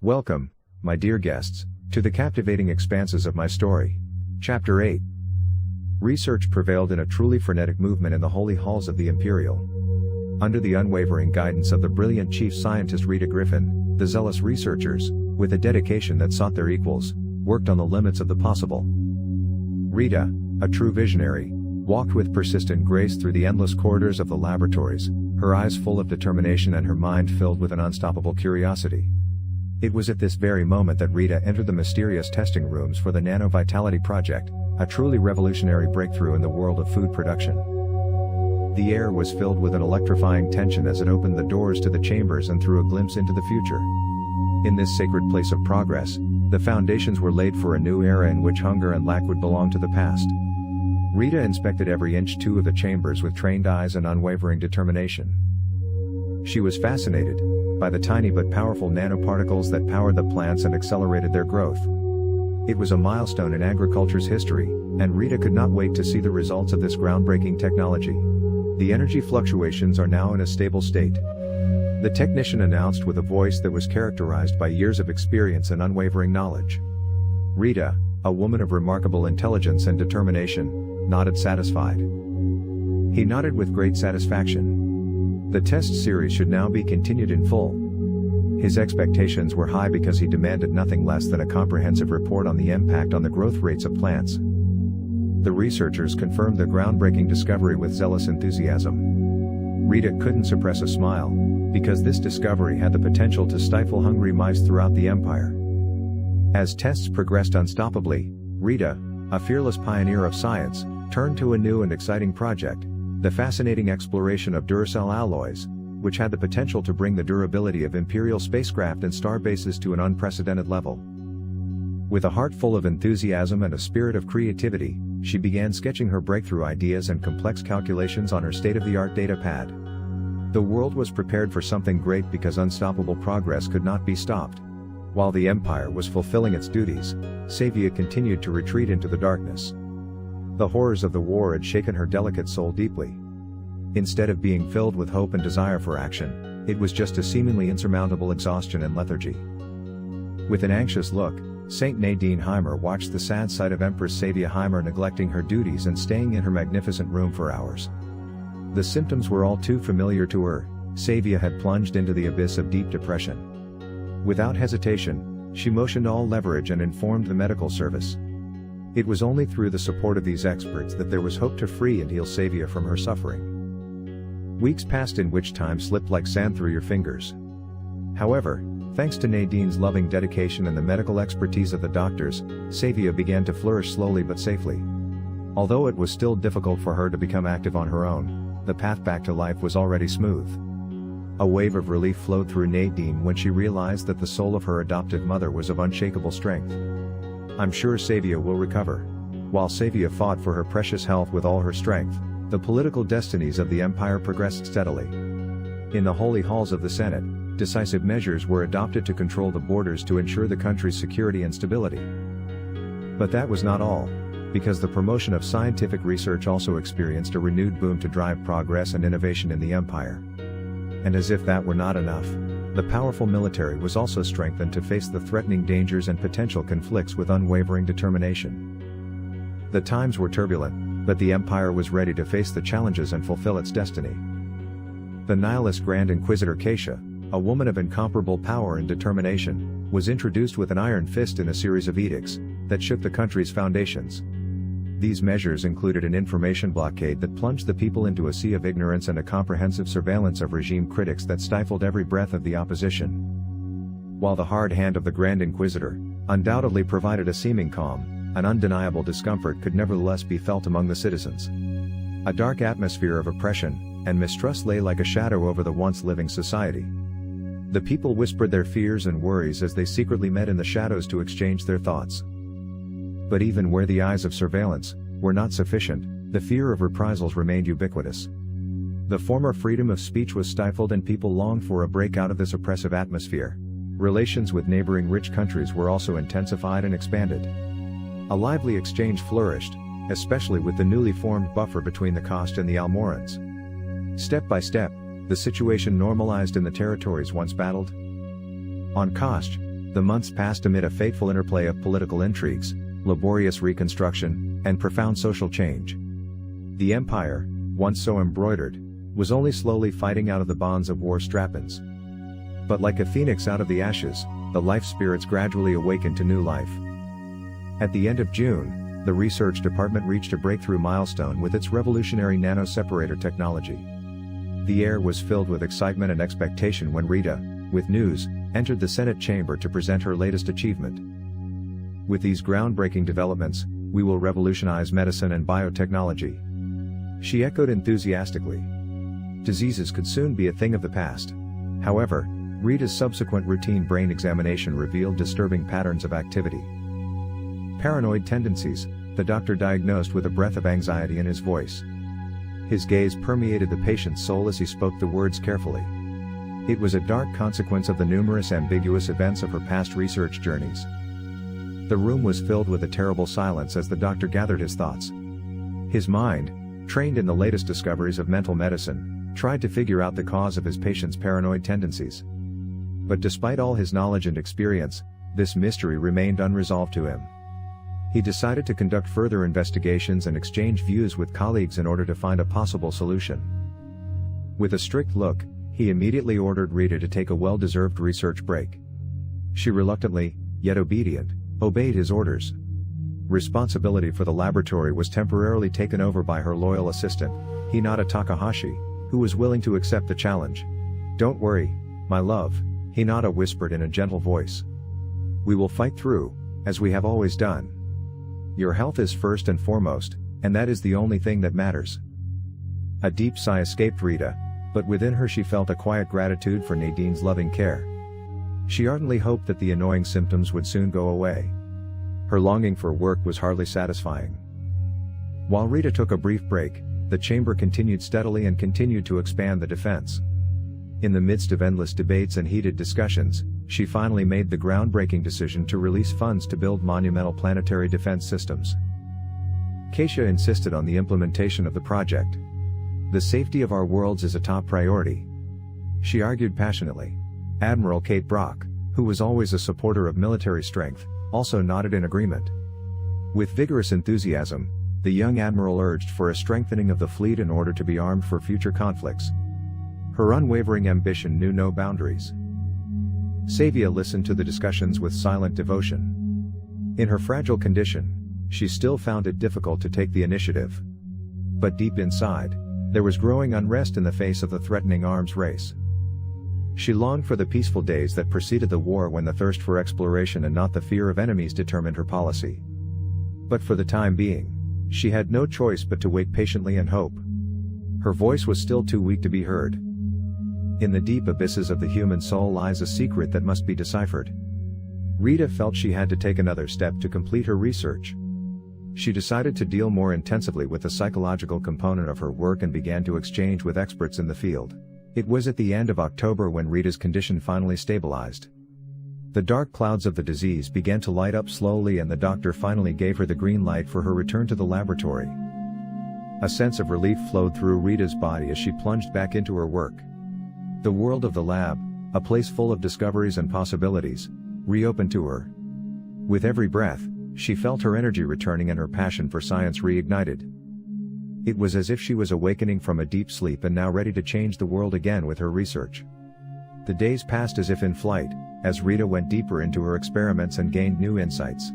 Welcome, my dear guests, to the captivating expanses of my story. Chapter 8. Research prevailed in a truly frenetic movement in the holy halls of the Imperial. Under the unwavering guidance of the brilliant chief scientist Rita Griffin, the zealous researchers, with a dedication that sought their equals, worked on the limits of the possible. Rita, a true visionary, walked with persistent grace through the endless corridors of the laboratories, her eyes full of determination and her mind filled with an unstoppable curiosity. It was at this very moment that Rita entered the mysterious testing rooms for the Nano Vitality Project, a truly revolutionary breakthrough in the world of food production. The air was filled with an electrifying tension as it opened the doors to the chambers and threw a glimpse into the future. In this sacred place of progress, the foundations were laid for a new era in which hunger and lack would belong to the past. Rita inspected every inch of the chambers with trained eyes and unwavering determination. She was fascinated by the tiny but powerful nanoparticles that powered the plants and accelerated their growth. It was a milestone in agriculture's history, and Rita could not wait to see the results of this groundbreaking technology. The energy fluctuations are now in a stable state, the technician announced with a voice that was characterized by years of experience and unwavering knowledge. Rita, a woman of remarkable intelligence and determination, nodded satisfied. He nodded with great satisfaction. The test series should now be continued in full. His expectations were high because he demanded nothing less than a comprehensive report on the impact on the growth rates of plants. The researchers confirmed the groundbreaking discovery with zealous enthusiasm. Rita couldn't suppress a smile, because this discovery had the potential to stifle hungry mice throughout the empire. As tests progressed unstoppably, Rita, a fearless pioneer of science, turned to a new and exciting project, the fascinating exploration of Duracell alloys, which had the potential to bring the durability of Imperial spacecraft and star bases to an unprecedented level. With a heart full of enthusiasm and a spirit of creativity, she began sketching her breakthrough ideas and complex calculations on her state-of-the-art data pad. The world was prepared for something great because unstoppable progress could not be stopped. While the Empire was fulfilling its duties, Savia continued to retreat into the darkness. The horrors of the war had shaken her delicate soul deeply. Instead of being filled with hope and desire for action, it was just a seemingly insurmountable exhaustion and lethargy. With an anxious look, Saint Nadine Heimer watched the sad sight of Empress Savia Heimer neglecting her duties and staying in her magnificent room for hours. The symptoms were all too familiar to her. Savia had plunged into the abyss of deep depression. Without hesitation, she motioned all leverage and informed the medical service. It was only through the support of these experts that there was hope to free and heal Savia from her suffering. Weeks passed in which time slipped like sand through your fingers. However, thanks to Nadine's loving dedication and the medical expertise of the doctors, Savia began to flourish slowly but safely. Although it was still difficult for her to become active on her own, the path back to life was already smooth. A wave of relief flowed through Nadine when she realized that the soul of her adoptive mother was of unshakable strength. "I'm sure Savia will recover." While Savia fought for her precious health with all her strength, the political destinies of the Empire progressed steadily. In the holy halls of the Senate, decisive measures were adopted to control the borders to ensure the country's security and stability. But that was not all, because the promotion of scientific research also experienced a renewed boom to drive progress and innovation in the Empire. And as if that were not enough, the powerful military was also strengthened to face the threatening dangers and potential conflicts with unwavering determination. The times were turbulent, but the Empire was ready to face the challenges and fulfill its destiny. The nihilist Grand Inquisitor Kasach, a woman of incomparable power and determination, was introduced with an iron fist in a series of edicts that shook the country's foundations. These measures included an information blockade that plunged the people into a sea of ignorance and a comprehensive surveillance of regime critics that stifled every breath of the opposition. While the hard hand of the Grand Inquisitor undoubtedly provided a seeming calm, an undeniable discomfort could nevertheless be felt among the citizens. A dark atmosphere of oppression and mistrust lay like a shadow over the once living society. The people whispered their fears and worries as they secretly met in the shadows to exchange their thoughts. But even where the eyes of surveillance were not sufficient, the fear of reprisals remained ubiquitous. The former freedom of speech was stifled and people longed for a break out of this oppressive atmosphere. Relations with neighboring rich countries were also intensified and expanded. A lively exchange flourished, especially with the newly formed buffer between the Kasach and the Almorans. Step by step, the situation normalized in the territories once battled. On Kasach, The months passed amid a fateful interplay of political intrigues, laborious reconstruction, and profound social change. The empire, once so embroidered, was only slowly fighting out of the bonds of war strap-ins. But like a phoenix out of the ashes, the life spirits gradually awakened to new life. At the end of June, the research department reached a breakthrough milestone with its revolutionary nanoseparator technology. The air was filled with excitement and expectation when Rita, with news, entered the Senate chamber to present her latest achievement. With these groundbreaking developments, we will revolutionize medicine and biotechnology. She echoed enthusiastically. Diseases could soon be a thing of the past. However, Rita's subsequent routine brain examination revealed disturbing patterns of activity. Paranoid tendencies, the doctor diagnosed with a breath of anxiety in his voice. His gaze permeated the patient's soul as he spoke the words carefully. It was a dark consequence of the numerous ambiguous events of her past research journeys. The room was filled with a terrible silence as the doctor gathered his thoughts. His mind, trained in the latest discoveries of mental medicine, tried to figure out the cause of his patient's paranoid tendencies. But despite all his knowledge and experience, this mystery remained unresolved to him. He decided to conduct further investigations and exchange views with colleagues in order to find a possible solution. With a strict look, he immediately ordered Rita to take a well-deserved research break. She reluctantly, yet obeyed his orders. Responsibility for the laboratory was temporarily taken over by her loyal assistant, Hinata Takahashi, who was willing to accept the challenge. "Don't worry, my love," Hinata whispered in a gentle voice. "We will fight through, as we have always done. Your health is first and foremost, and that is the only thing that matters." A deep sigh escaped Rita, but within her she felt a quiet gratitude for Nadine's loving care. She ardently hoped that the annoying symptoms would soon go away. Her longing for work was hardly satisfying. While Rita took a brief break, the chamber continued steadily and continued to expand the defense. In the midst of endless debates and heated discussions, she finally made the groundbreaking decision to release funds to build monumental planetary defense systems. Keisha insisted on the implementation of the project. "The safety of our worlds is a top priority," she argued passionately. Admiral Kate Brock, who was always a supporter of military strength, also nodded in agreement. With vigorous enthusiasm, the young admiral urged for a strengthening of the fleet in order to be armed for future conflicts. Her unwavering ambition knew no boundaries. Savia listened to the discussions with silent devotion. In her fragile condition, she still found it difficult to take the initiative. But deep inside, there was growing unrest in the face of the threatening arms race. She longed for the peaceful days that preceded the war, when the thirst for exploration and not the fear of enemies determined her policy. But for the time being, she had no choice but to wait patiently and hope. Her voice was still too weak to be heard. In the deep abysses of the human soul lies a secret that must be deciphered. Rita felt she had to take another step to complete her research. She decided to deal more intensively with the psychological component of her work and began to exchange with experts in the field. It was at the end of October when Rita's condition finally stabilized. The dark clouds of the disease began to light up slowly, and the doctor finally gave her the green light for her return to the laboratory. A sense of relief flowed through Rita's body as she plunged back into her work. The world of the lab, a place full of discoveries and possibilities, reopened to her. With every breath, she felt her energy returning and her passion for science reignited. It was as if she was awakening from a deep sleep and now ready to change the world again with her research. The days passed as if in flight, as Rita went deeper into her experiments and gained new insights.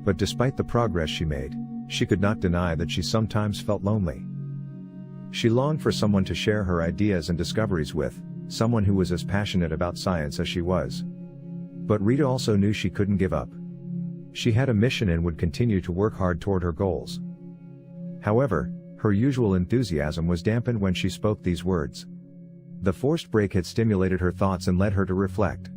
But despite the progress she made, she could not deny that she sometimes felt lonely. She longed for someone to share her ideas and discoveries with, someone who was as passionate about science as she was. But Rita also knew she couldn't give up. She had a mission and would continue to work hard toward her goals. However, her usual enthusiasm was dampened when she spoke these words. The forced break had stimulated her thoughts and led her to reflect.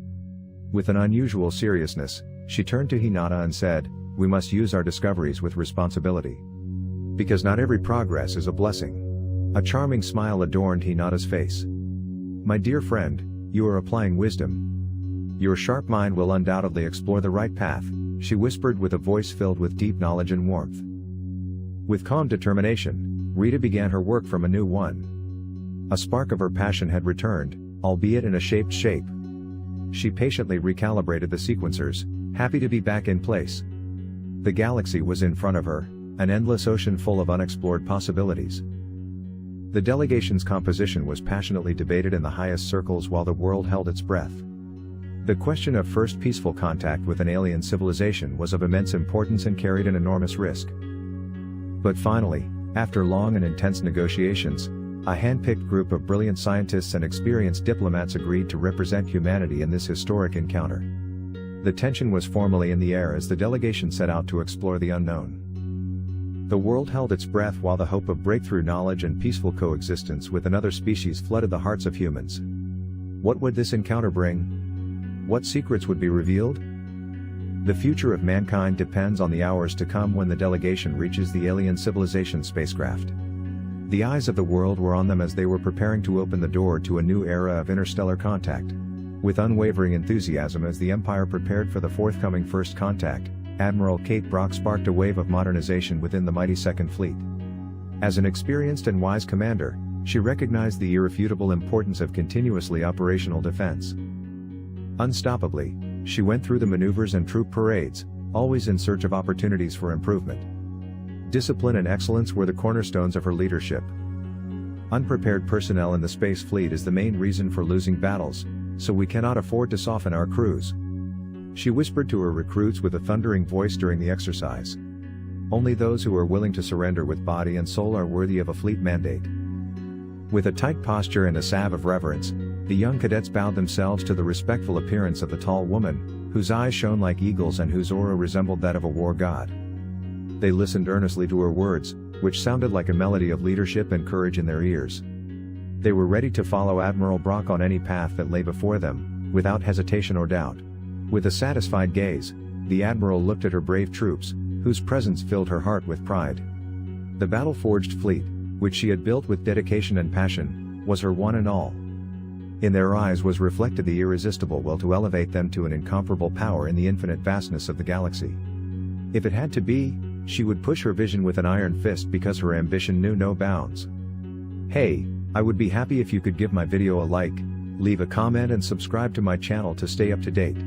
With an unusual seriousness, she turned to Hinata and said, "We must use our discoveries with responsibility. Because not every progress is a blessing." A charming smile adorned Hinata's face. "My dear friend, you are applying wisdom. Your sharp mind will undoubtedly explore the right path," she whispered with a voice filled with deep knowledge and warmth. With calm determination, Rita began her work from a new one. A spark of her passion had returned, albeit in a shaped shape. She patiently recalibrated the sequencers, happy to be back in place. The galaxy was in front of her, an endless ocean full of unexplored possibilities. The delegation's composition was passionately debated in the highest circles while the world held its breath. The question of first peaceful contact with an alien civilization was of immense importance and carried an enormous risk. But finally, after long and intense negotiations, a hand-picked group of brilliant scientists and experienced diplomats agreed to represent humanity in this historic encounter. The tension was formally in the air as the delegation set out to explore the unknown. The world held its breath while the hope of breakthrough knowledge and peaceful coexistence with another species flooded the hearts of humans. What would this encounter bring? What secrets would be revealed? The future of mankind depends on the hours to come when the delegation reaches the alien civilization spacecraft. The eyes of the world were on them as they were preparing to open the door to a new era of interstellar contact. With unwavering enthusiasm as the Empire prepared for the forthcoming First Contact, Admiral Kate Brock sparked a wave of modernization within the mighty Second Fleet. As an experienced and wise commander, she recognized the irrefutable importance of continuously operational defense. Unstoppably, she went through the maneuvers and troop parades, always in search of opportunities for improvement. Discipline and excellence were the cornerstones of her leadership. Unprepared personnel in the space fleet is the main reason for losing battles, so we cannot afford to soften our crews. She whispered to her recruits with a thundering voice during the exercise. Only those who are willing to surrender with body and soul are worthy of a fleet mandate. With a tight posture and a salve of reverence, the young cadets bowed themselves to the respectful appearance of the tall woman, whose eyes shone like eagles and whose aura resembled that of a war god. They listened earnestly to her words, which sounded like a melody of leadership and courage in their ears. They were ready to follow Admiral Brock on any path that lay before them, without hesitation or doubt. With a satisfied gaze, the Admiral looked at her brave troops, whose presence filled her heart with pride. The battle-forged fleet, which she had built with dedication and passion, was her one and all. In their eyes was reflected the irresistible will to elevate them to an incomparable power in the infinite vastness of the galaxy. If it had to be, she would push her vision with an iron fist because her ambition knew no bounds. Hey, I would be happy if you could give my video a like, leave a comment and subscribe to my channel to stay up to date.